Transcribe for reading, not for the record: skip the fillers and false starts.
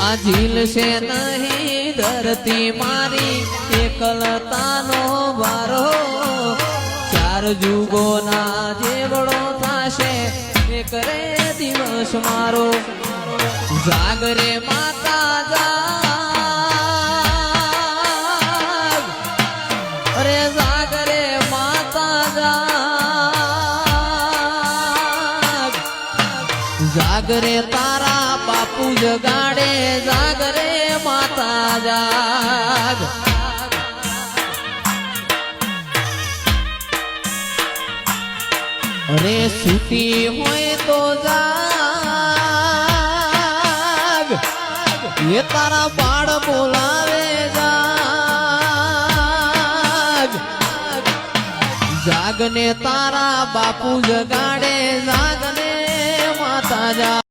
આ ઝીલ છે નહીં ધરતી મારી એકલતાનો વારો ચાર જુગોના જેવડો થાશે એક રે દિવસ મારો જાગરે માતા જાગ અરે જાગરે માતા જાગ જાગરે તારા બાપુ જગાડે જાગરે માતા જાગ અરે સૂતી હોય તો જાગ એ તારા બાળ બોલાવે જાગ જાગને તારા બાપુ જગાડે જાગને માતા જાગ